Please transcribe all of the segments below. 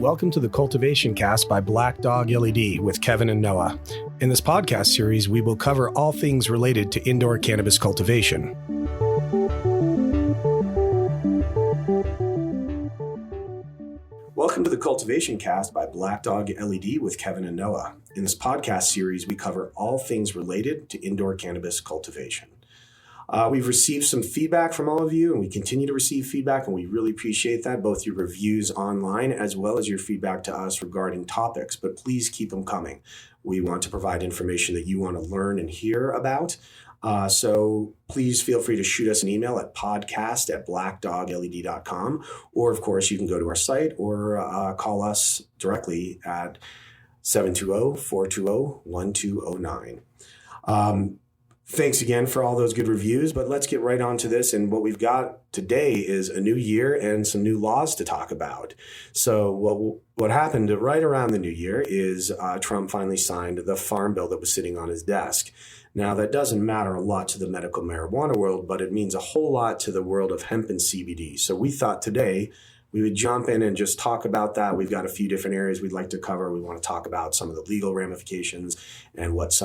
Welcome to the Cultivation Cast by Black Dog LED with Kevin and Noah. In this podcast series, we will cover all things related to indoor cannabis cultivation. Welcome to the Cultivation Cast by Black Dog LED with Kevin and Noah. In this podcast series, we cover all things related to indoor cannabis cultivation. We've received some feedback from all of you, and we continue to receive feedback, and we really appreciate that, both your reviews online as well as your feedback to us regarding topics, but please keep them coming. We want to provide information that you want to learn and hear about. So please feel free to shoot us an email at podcast@blackdogled.com, or of course you can go to our site or call us directly at 720-420-1209. Thanks again for all those good reviews, but let's get right on to this. And what we've got today is a new year and some new laws to talk about. So what happened right around the new year is Trump finally signed the farm bill that was sitting on his desk. Now, that doesn't matter a lot to the medical marijuana world, but it means a whole lot to the world of hemp and CBD. So we thought today we would jump in and just talk about that. We've got a few different areas we'd like to cover. We want to talk about some of the legal ramifications and what this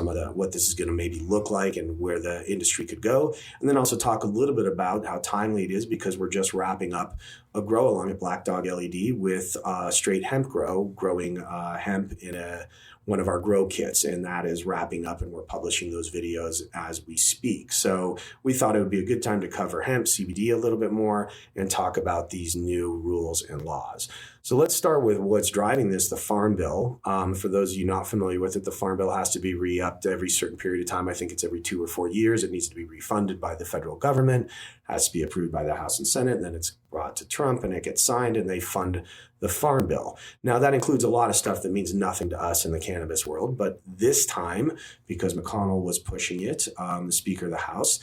is going to maybe look like and where the industry could go. And then also talk a little bit about how timely it is, because we're just wrapping up a grow along at Black Dog LED with straight hemp growing hemp in one of our grow kits, and that is wrapping up, and we're publishing those videos as we speak. So we thought it would be a good time to cover hemp, CBD a little bit more, and talk about these new rules and laws. So let's start with what's driving this, the Farm Bill. For those of you not familiar with it, the Farm Bill has to be re-upped every certain period of time. I think it's every 2 or 4 years. It needs to be refunded by the federal government, has to be approved by the House and Senate, and then it's brought to Trump and it gets signed and they fund the Farm Bill. Now, that includes a lot of stuff that means nothing to us in the cannabis world, but this time, because McConnell was pushing it, the Speaker of the House,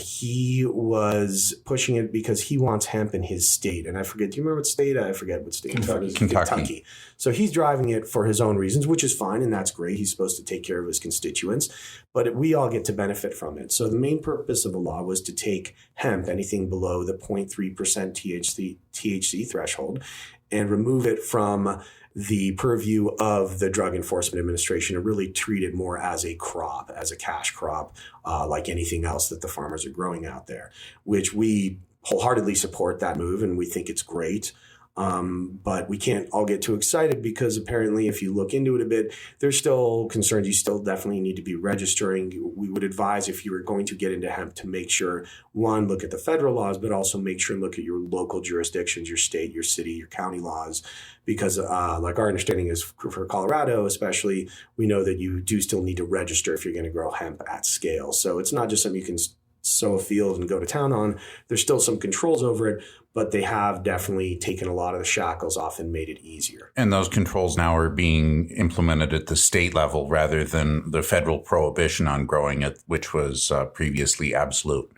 he was pushing it because he wants hemp in his state. And I forget, do you remember what state? I forget what state. Kentucky. So he's driving it for his own reasons, which is fine. And that's great. He's supposed to take care of his constituents, but we all get to benefit from it. So the main purpose of the law was to take hemp, anything below the 0.3% THC threshold, and remove it from the purview of the Drug Enforcement Administration and really treat it more as a crop, as a cash crop, like anything else that the farmers are growing out there, which we wholeheartedly support that move and we think it's great. But we can't all get too excited, because apparently if you look into it a bit, there's still concerns. You still definitely need to be registering. We would advise, if you were going to get into hemp, to make sure, one, look at the federal laws, but also make sure and look at your local jurisdictions, your state, your city, your county laws, because like our understanding is for Colorado especially, we know that you do still need to register if you're going to grow hemp at scale. So it's not just something you can sow a field and go to town on. There's still some controls over it, but they have definitely taken a lot of the shackles off and made it easier. And those controls now are being implemented at the state level rather than the federal prohibition on growing it, which was previously absolute.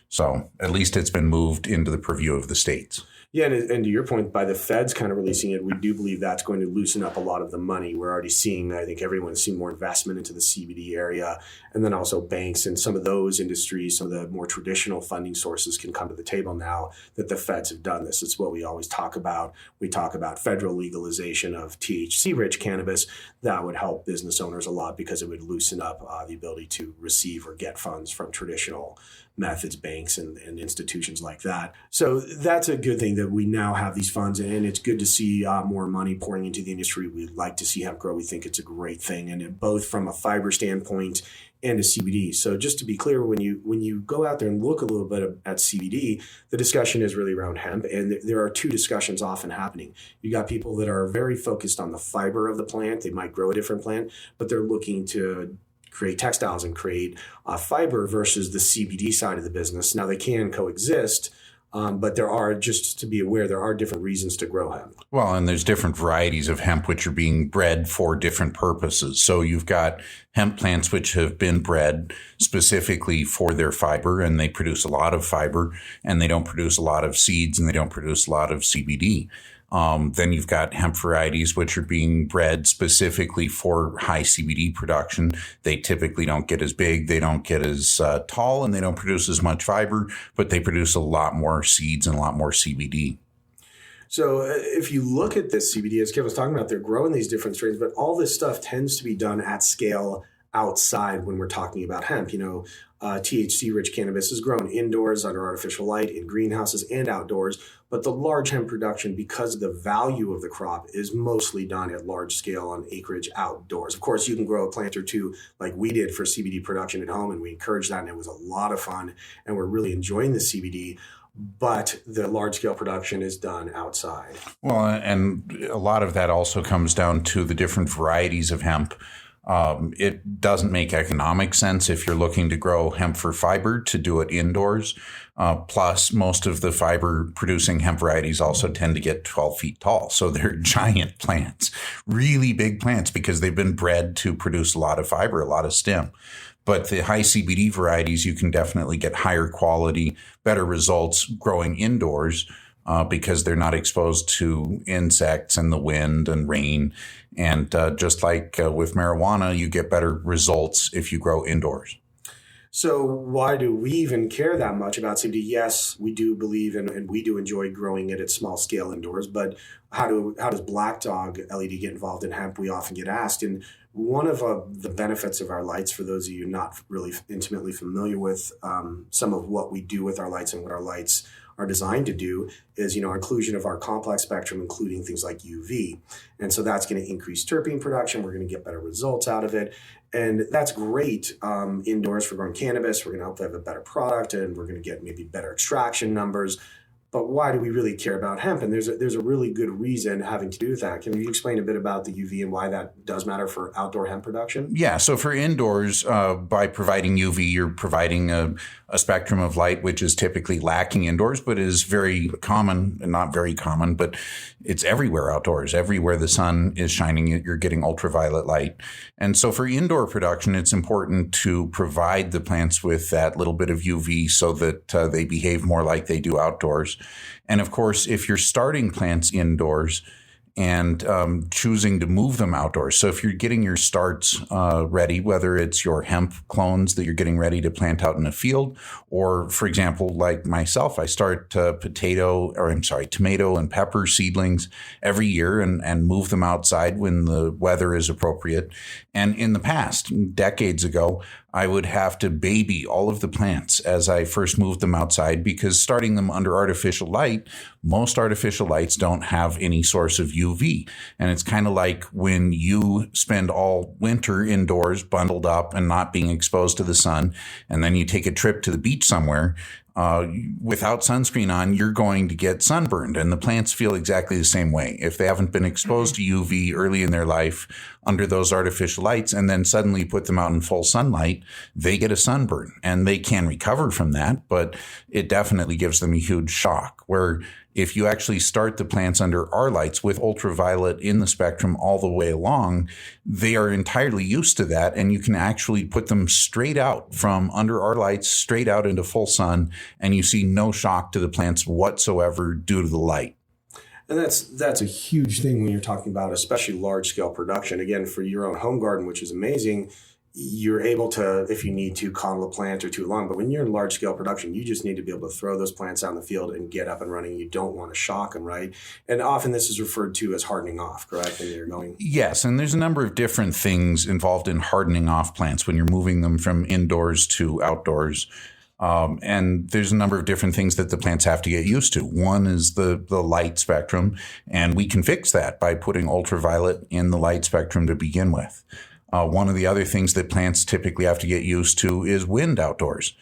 So at least it's been moved into the purview of the states. Yeah, and to your point, by the feds kind of releasing it, we do believe that's going to loosen up a lot of the money. We're already seeing, I think everyone's seen more investment into the CBD area, and then also banks and some of those industries, some of the more traditional funding sources can come to the table now that the feds have done this. It's what we always talk about. We talk about federal legalization of THC-rich cannabis. That would help business owners a lot, because it would loosen up the ability to receive or get funds from traditional methods, banks and institutions like that. So that's a good thing that we now have these funds, and it's good to see more money pouring into the industry. We like to see hemp grow. We think it's a great thing, and both from a fiber standpoint and a CBD. So just to be clear, when you go out there and look a little bit at CBD, the discussion is really around hemp, and there are two discussions often happening. You got people that are very focused on the fiber of the plant. They might grow a different plant, but they're looking to create textiles and create fiber versus the CBD side of the business. Now, they can coexist, but there are, just to be aware, there are different reasons to grow hemp. Well, and there's different varieties of hemp which are being bred for different purposes. So you've got hemp plants which have been bred specifically for their fiber, and they produce a lot of fiber, and they don't produce a lot of seeds, and they don't produce a lot of CBD. Then you've got hemp varieties which are being bred specifically for high CBD production. They typically don't get as big, they don't get as tall, and they don't produce as much fiber, but they produce a lot more seeds and a lot more CBD. So if you look at this CBD, as Kevin was talking about, they're growing these different strains, but all this stuff tends to be done at scale outside when we're talking about hemp. THC-rich cannabis is grown indoors under artificial light, in greenhouses, and outdoors. But the large hemp production, because of the value of the crop, is mostly done at large scale on acreage outdoors. Of course, you can grow a plant or two like we did for CBD production at home, and we encourage that, and it was a lot of fun, and we're really enjoying the CBD. But the large scale production is done outside. Well, and a lot of that also comes down to the different varieties of hemp. It doesn't make economic sense if you're looking to grow hemp for fiber to do it indoors. Plus, most of the fiber producing hemp varieties also tend to get 12 feet tall. So they're giant plants, really big plants, because they've been bred to produce a lot of fiber, a lot of stem. But the high CBD varieties, you can definitely get higher quality, better results growing indoors because they're not exposed to insects and the wind and rain. And just like with marijuana, you get better results if you grow indoors. So why do we even care that much about CBD? Yes, we do believe and we do enjoy growing it at small scale indoors, but how does Black Dog LED get involved in hemp? We often get asked. And one of the benefits of our lights, for those of you not really intimately familiar with some of what we do with our lights and what our lights are designed to do, is inclusion of our complex spectrum, including things like UV. And so that's going to increase terpene production. We're going to get better results out of it. And that's great indoors for growing cannabis. We're going to help have a better product, and we're going to get maybe better extraction numbers. But why do we really care about hemp? And there's a really good reason having to do with that. Can you explain a bit about the UV and why that does matter for outdoor hemp production? Yeah. So for indoors, by providing UV, you're providing a spectrum of light, which is typically lacking indoors, but is very common, and not very common, but it's everywhere outdoors. Everywhere the sun is shining, you're getting ultraviolet light. And so for indoor production, it's important to provide the plants with that little bit of UV so that they behave more like they do outdoors. And of course, if you're starting plants indoors and choosing to move them outdoors. So if you're getting your starts ready, whether it's your hemp clones that you're getting ready to plant out in a field, or for example, like myself, I start tomato and pepper seedlings every year and move them outside when the weather is appropriate. And in the past, decades ago, I would have to baby all of the plants as I first moved them outside, because starting them under artificial light, most artificial lights don't have any source of UV. And it's kind of like when you spend all winter indoors bundled up and not being exposed to the sun, and then you take a trip to the beach somewhere. Without sunscreen on, you're going to get sunburned, and the plants feel exactly the same way. If they haven't been exposed to UV early in their life under those artificial lights, and then suddenly put them out in full sunlight, they get a sunburn, and they can recover from that, but it definitely gives them a huge shock. Where if you actually start the plants under our lights with ultraviolet in the spectrum all the way along, they are entirely used to that, and you can actually put them straight out from under our lights, straight out into full sun, and you see no shock to the plants whatsoever due to the light. And that's a huge thing when you're talking about especially large scale production. Again, for your own home garden, which is amazing, you're able to, if you need to, coddle a plant or two along. But when you're in large scale production, you just need to be able to throw those plants out in the field and get up and running. You don't want to shock them, right? And often this is referred to as hardening off, correct? When you're going. Yes, and there's a number of different things involved in hardening off plants when you're moving them from indoors to outdoors. And there's a number of different things that the plants have to get used to. One is the light spectrum, and we can fix that by putting ultraviolet in the light spectrum to begin with. One of the other things that plants typically have to get used to is wind outdoors.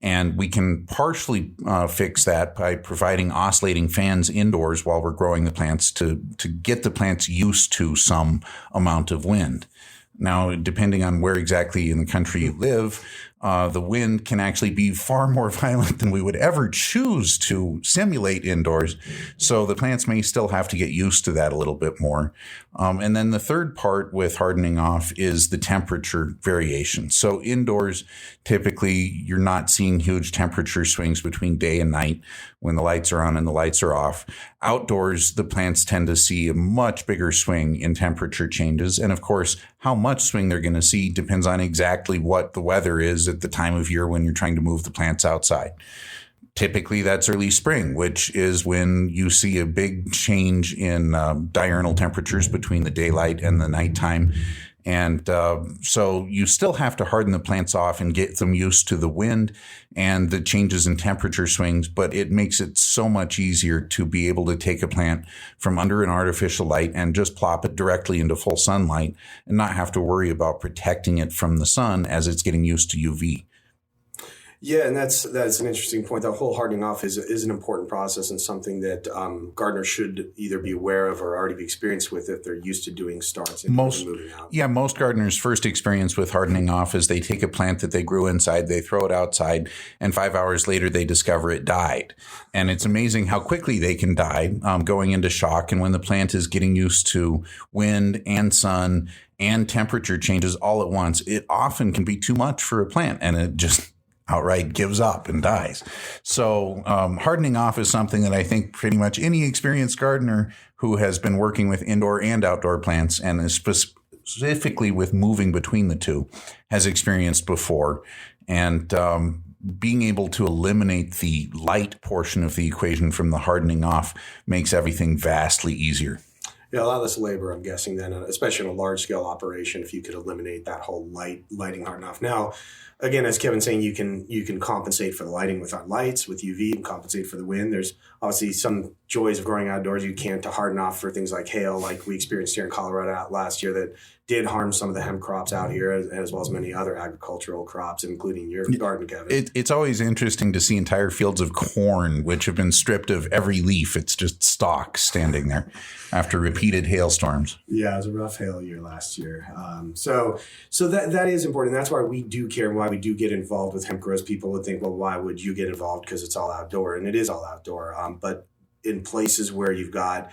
And we can partially fix that by providing oscillating fans indoors while we're growing the plants to get the plants used to some amount of wind. Now, depending on where exactly in the country you live, the wind can actually be far more violent than we would ever choose to simulate indoors. So the plants may still have to get used to that a little bit more. And then the third part with hardening off is the temperature variation. So indoors, typically, you're not seeing huge temperature swings between day and night when the lights are on and the lights are off. Outdoors, the plants tend to see a much bigger swing in temperature changes. And of course, how much swing they're going to see depends on exactly what the weather is at the time of year when you're trying to move the plants outside. typically that's early spring, which is when you see a big change in diurnal temperatures between the daylight and the nighttime. And so you still have to harden the plants off and get them used to the wind and the changes in temperature swings, but it makes it so much easier to be able to take a plant from under an artificial light and just plop it directly into full sunlight and not have to worry about protecting it from the sun as it's getting used to UV. Yeah, and that's an interesting point. That whole hardening off is an important process and something that gardeners should either be aware of or already be experienced with if they're used to doing starts and moving out. Yeah, most gardeners' first experience with hardening off is they take a plant that they grew inside, they throw it outside, and 5 hours later they discover it died. And it's amazing how quickly they can die, going into shock. And when the plant is getting used to wind and sun and temperature changes all at once, it often can be too much for a plant, and it just outright gives up and dies. So hardening off is something that I think pretty much any experienced gardener who has been working with indoor and outdoor plants, and is specifically with moving between the two, has experienced before. And being able to eliminate the light portion of the equation from the hardening off makes everything vastly easier. Yeah, a lot less labor, I'm guessing, then, especially in a large-scale operation, if you could eliminate that whole lighting harden off. Now, again, as Kevin's saying, you can compensate for the lighting with our lights, with UV, and compensate for the wind. There's obviously some joys of growing outdoors you can't to harden off for things like hail, like we experienced here in Colorado last year, that did harm some of the hemp crops out here, as well as many other agricultural crops, including your garden, Kevin. It's always interesting to see entire fields of corn, which have been stripped of every leaf. It's just stalks standing there after repeated hailstorms. Yeah, it was a rough hail year last year. So that is important. That's why we do care and why we do get involved with hemp grows. People would think, well, why would you get involved? Because it's all outdoor, and it is all outdoor. But in places where you've got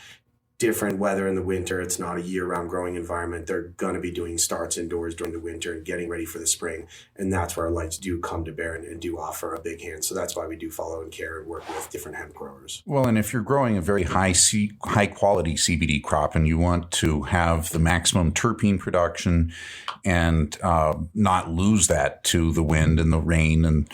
different weather in the winter, it's not a year-round growing environment, they're going to be doing starts indoors during the winter and getting ready for the spring. And that's where our lights do come to bear and do offer a big hand. So that's why we do follow and care and work with different hemp growers. Well, and if you're growing a very high quality CBD crop and you want to have the maximum terpene production and not lose that to the wind and the rain and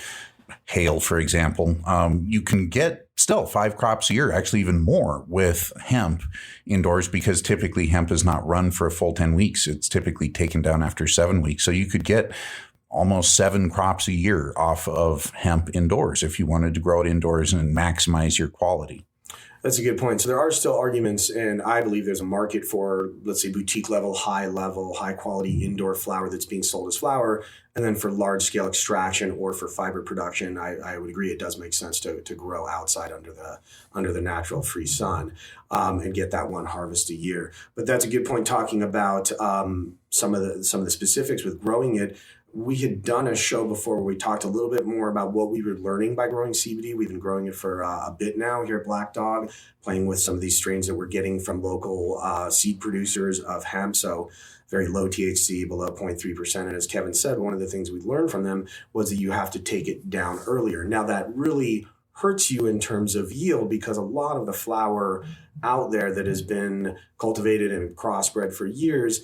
hail, for example, you can get still 5 crops a year, actually even more, with hemp indoors, because typically hemp is not run for a full 10 weeks. It's typically taken down after 7 weeks. So you could get almost 7 crops a year off of hemp indoors if you wanted to grow it indoors and maximize your quality. That's a good point. So there are still arguments, and I believe there's a market for, let's say, boutique level, high quality indoor flower that's being sold as flower. And then for large scale extraction or for fiber production, I would agree it does make sense to grow outside under the natural free sun and get that one harvest a year. But that's a good point, talking about some of the specifics with growing it. We had done a show before where we talked a little bit more about what we were learning by growing CBD. We've been growing it for a bit now here at Black Dog, playing with some of these strains that we're getting from local seed producers of hemp. So very low THC, below 0.3%. And as Kevin said, one of the things we learned from them was that you have to take it down earlier. Now that really hurts you in terms of yield, because a lot of the flower out there that has been cultivated and crossbred for years,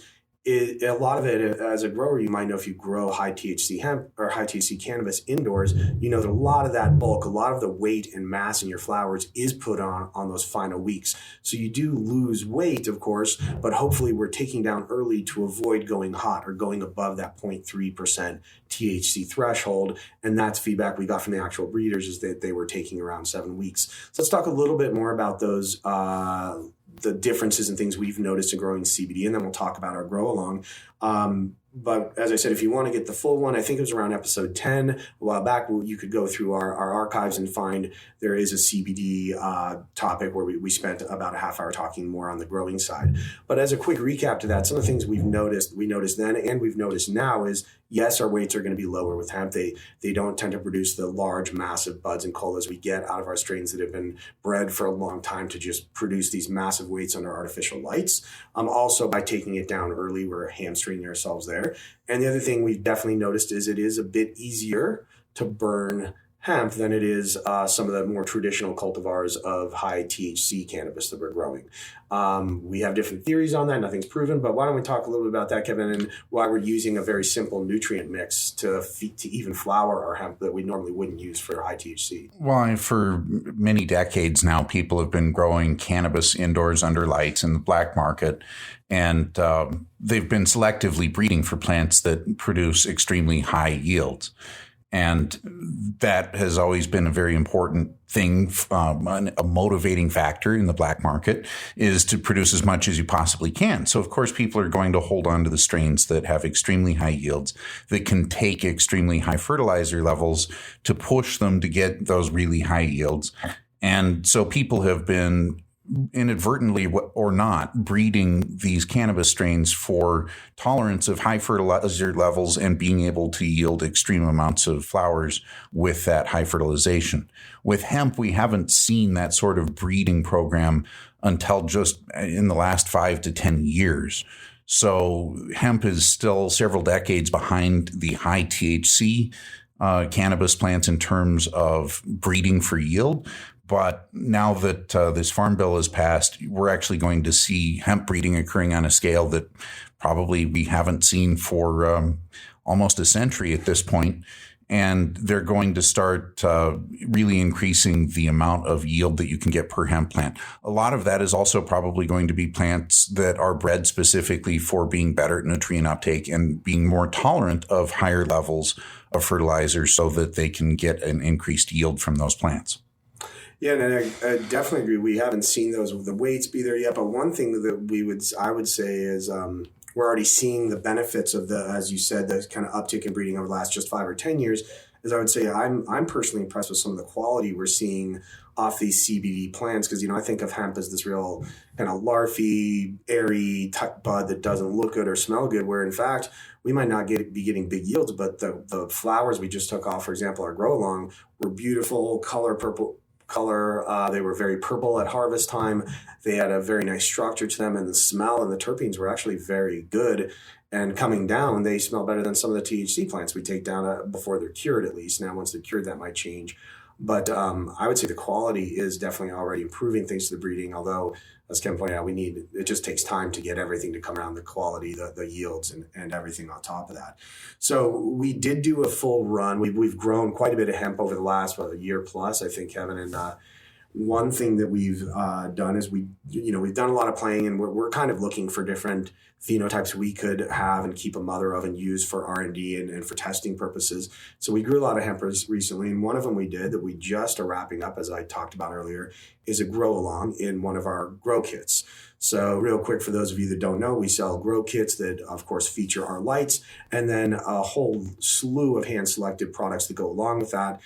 a lot of it, as a grower, you might know if you grow high THC hemp or high THC cannabis indoors, you know that a lot of that bulk, a lot of the weight and mass in your flowers is put on those final weeks. So you do lose weight, of course, but hopefully we're taking down early to avoid going hot or going above that 0.3% THC threshold. And that's feedback we got from the actual breeders, is that they were taking around 7 weeks. So let's talk a little bit more about those the differences and things we've noticed in growing CBD, and then we'll talk about our grow along. But as I said, if you want to get the full one, I think it was around episode 10 a while back, you could go through our archives and find there is a CBD topic where we spent about a half hour talking more on the growing side. But as a quick recap to that, some of the things we noticed then and we've noticed now is, yes, our weights are going to be lower with hemp. They don't tend to produce the large, massive buds and colas we get out of our strains that have been bred for a long time to just produce these massive weights under artificial lights. Also, by taking it down early, we're hamstringing ourselves there. And the other thing we've definitely noticed is it is a bit easier to burn hemp than it is some of the more traditional cultivars of high THC cannabis that we're growing. We have different theories on that. Nothing's proven, but why don't we talk a little bit about that, Kevin, and why we're using a very simple nutrient mix to even flower our hemp that we normally wouldn't use for high THC. Well, for many decades now, people have been growing cannabis indoors under lights in the black market, and they've been selectively breeding for plants that produce extremely high yields. And that has always been a very important thing, a motivating factor in the black market is to produce as much as you possibly can. So, of course, people are going to hold on to the strains that have extremely high yields, that can take extremely high fertilizer levels to push them to get those really high yields. And so people have been inadvertently or not breeding these cannabis strains for tolerance of high fertilizer levels and being able to yield extreme amounts of flowers with that high fertilization. With hemp, we haven't seen that sort of breeding program until just in the last 5 to 10 years. So hemp is still several decades behind the high THC cannabis plants in terms of breeding for yield. But now that this farm bill has passed, we're actually going to see hemp breeding occurring on a scale that probably we haven't seen for almost a century at this point. And they're going to start really increasing the amount of yield that you can get per hemp plant. A lot of that is also probably going to be plants that are bred specifically for being better at nutrient uptake and being more tolerant of higher levels of fertilizer so that they can get an increased yield from those plants. Yeah, and I definitely agree. We haven't seen the weights be there yet, but one thing that I would say is we're already seeing the benefits of as you said, the kind of uptick in breeding over the last just 5 or 10 years. As I would say, I'm personally impressed with some of the quality we're seeing off these CBD plants because I think of hemp as this real kind of larfy, airy type bud that doesn't look good or smell good. Where in fact we might not be getting big yields, but the flowers we just took off, for example, our grow along, were beautiful purple color. They were very purple at harvest time. They had a very nice structure to them, and the smell and the terpenes were actually very good. And coming down, they smell better than some of the THC plants we take down before they're cured, at least. Now, once they're cured, that might change. But I would say the quality is definitely already improving thanks to the breeding, although, as Ken pointed out, it just takes time to get everything to come around, the quality, the yields, and everything on top of that. So we did do a full run. We've grown quite a bit of hemp over the last a year plus, I think, Kevin. And one thing that we've done is we've done a lot of playing, and we're kind of looking for different phenotypes we could have and keep a mother of and use for R&D and for testing purposes. So we grew a lot of hemp recently, and one of them we did that we just are wrapping up, as I talked about earlier, is a grow along in one of our grow kits. So real quick, for those of you that don't know, we sell grow kits that, of course, feature our lights and then a whole slew of hand-selected products that go along with that.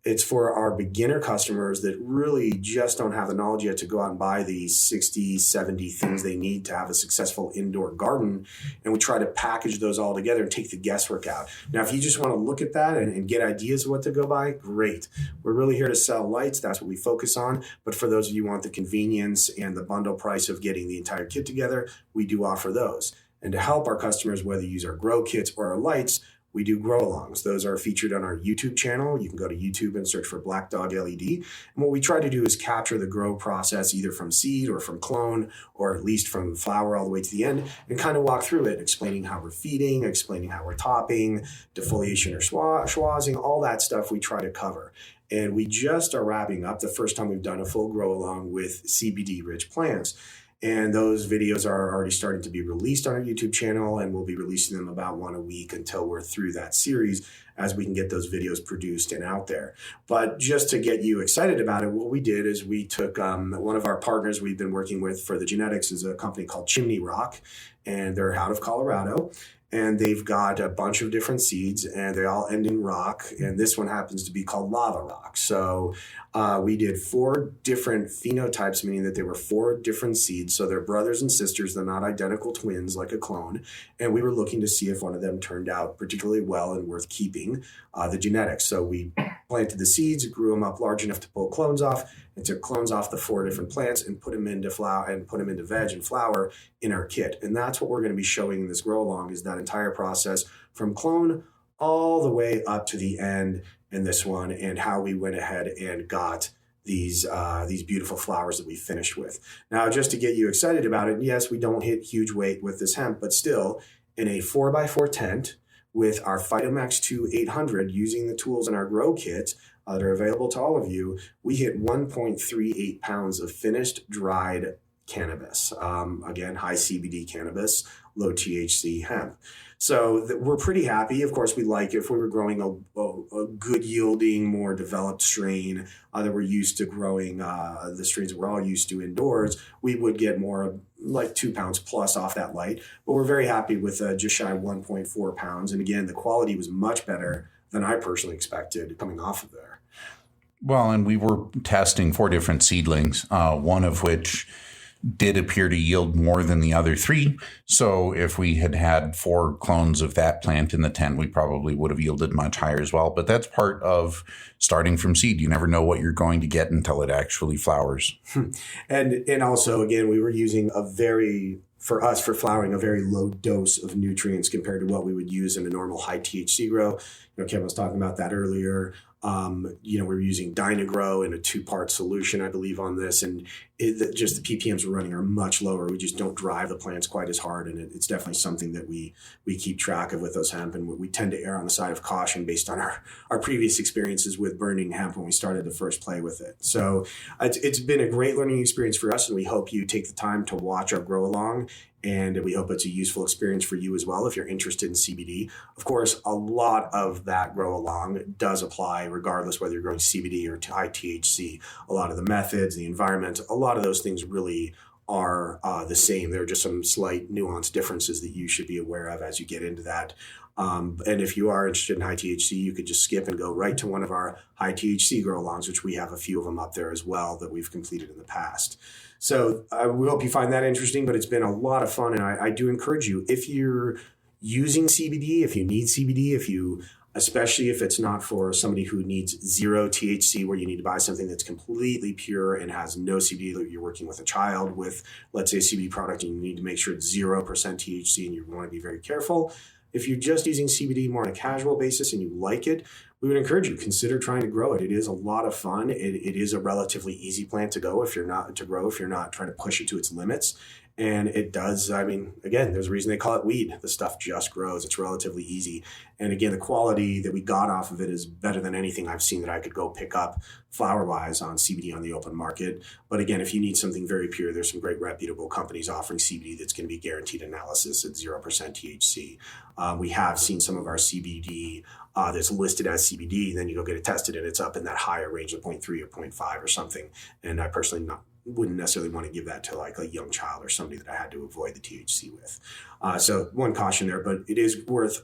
It's for our beginner customers that really just don't have the knowledge yet to go out and buy these 60, 70 things they need to have a successful indoor garden. And we try to package those all together and take the guesswork out. Now, if you just want to look at that and get ideas of what to go buy, great. We're really here to sell lights. That's what we focus on. But for those of you who want the convenience and the bundle price of getting the entire kit together, we do offer those. And to help our customers, whether you use our grow kits or our lights, we do grow alongs. Those are featured on our YouTube channel. You can go to YouTube and search for Black Dog LED. And what we try to do is capture the grow process either from seed or from clone, or at least from flower all the way to the end, and kind of walk through it, explaining how we're feeding, explaining how we're topping, defoliation or schwazing, all that stuff we try to cover. And we just are wrapping up the first time we've done a full grow along with CBD-rich plants. And those videos are already starting to be released on our YouTube channel, and we'll be releasing them about one a week until we're through that series, as we can get those videos produced and out there. But just to get you excited about it, what we did is we took one of our partners we've been working with for the genetics is a company called Chimney Rock, and they're out of Colorado. And they've got a bunch of different seeds, and they all end in rock. And this one happens to be called lava rock. So we did 4 different phenotypes, meaning that they were 4 different seeds. So they're brothers and sisters. They're not identical twins like a clone. And we were looking to see if one of them turned out particularly well and worth keeping the genetics. So we planted the seeds, grew them up large enough to pull clones off, and took clones off the 4 different plants and put them into flower and put them into veg and flower in our kit. And that's what we're going to be showing in this grow along, is that entire process from clone all the way up to the end. in this one, and how we went ahead and got these beautiful flowers that we finished with. Now, just to get you excited about it, yes, we don't hit huge weight with this hemp, but still, in a 4x4 tent with our Phytomax 2 800, using the tools in our grow kit that are available to all of you, we hit 1.38 pounds of finished dried cannabis. Again, high CBD cannabis, low THC hemp. So we're pretty happy. Of course, we like if we were growing a good yielding, more developed strain that we're used to growing, the strains that we're all used to indoors, we would get more like 2 pounds plus off that light. But we're very happy with just shy of 1.4 pounds. And again, the quality was much better than I personally expected coming off of there. Well, and we were testing 4 different seedlings, one of which did appear to yield more than the other 3. So if we had had 4 clones of that plant in the tent, we probably would have yielded much higher as well. But that's part of starting from seed. You never know what you're going to get until it actually flowers. And also, again, we were using for flowering, a very low dose of nutrients compared to what we would use in a normal high THC grow. Kevin was talking about that earlier. We're using Dynagrow in a 2-part solution, I believe, on this, and just the ppms we're running are much lower. We just don't drive the plants quite as hard, and it's definitely something that we keep track of with those hemp, and we tend to err on the side of caution based on our previous experiences with burning hemp when we started to first play with it. So it's been a great learning experience for us, and we hope you take the time to watch our grow along. And we hope it's a useful experience for you as well if you're interested in CBD. Of course, a lot of that grow along does apply regardless whether you're growing CBD or high THC. A lot of the methods, the environment, a lot of those things really are the same. There are just some slight nuanced differences that you should be aware of as you get into that. And if you are interested in high THC, you could just skip and go right to one of our high THC grow alongs, which we have a few of them up there as well that we've completed in the past. So we hope you find that interesting, but it's been a lot of fun. And I do encourage you, if you're using CBD, if you need CBD, especially if it's not for somebody who needs 0 THC, where you need to buy something that's completely pure and has no CBD, that you're working with a child with, let's say, a CBD product, and you need to make sure it's 0% THC and you want to be very careful. If you're just using CBD more on a casual basis and you like it, we would encourage you, consider trying to grow it. It is a lot of fun. It is a relatively easy plant to grow if you're not trying to push it to its limits. And it does, again, there's a reason they call it weed. The stuff just grows. It's relatively easy. And again, the quality that we got off of it is better than anything I've seen that I could go pick up flower-wise on CBD on the open market. But again, if you need something very pure, there's some great reputable companies offering CBD that's going to be guaranteed analysis at 0% THC. We have seen some of our CBD that's listed as CBD, then you go get it tested and it's up in that higher range of 0.3 or 0.5 or something. And I personally wouldn't necessarily want to give that to like a young child or somebody that I had to avoid the THC with. So one caution there, but it is worth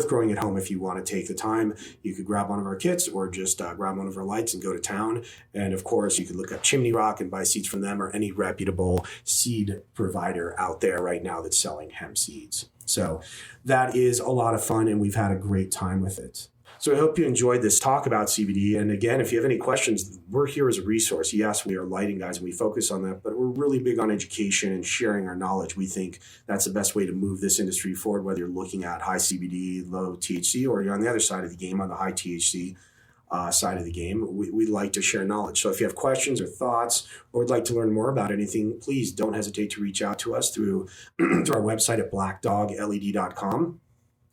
growing at home if you want to take the time. You could grab one of our kits or just grab one of our lights and go to town. And of course, you could look up Chimney Rock and buy seeds from them or any reputable seed provider out there right now that's selling hemp seeds. So that is a lot of fun, and we've had a great time with it. So I hope you enjoyed this talk about CBD. And again, if you have any questions, we're here as a resource. Yes, we are lighting guys and we focus on that, but we're really big on education and sharing our knowledge. We think that's the best way to move this industry forward, whether you're looking at high CBD, low THC, or you're on the other side of the game, on the high THC side of the game. We like to share knowledge. So if you have questions or thoughts or would like to learn more about anything, please don't hesitate to reach out to us through our website at blackdogled.com.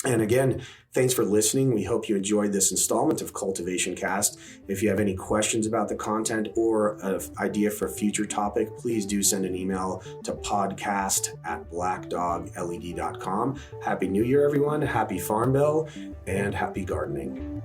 And again, thanks for listening. We hope you enjoyed this installment of Cultivation Cast. If you have any questions about the content or an idea for a future topic, please do send an email to podcast@blackdogled.com. Happy New Year, everyone. Happy Farm Bill and happy gardening.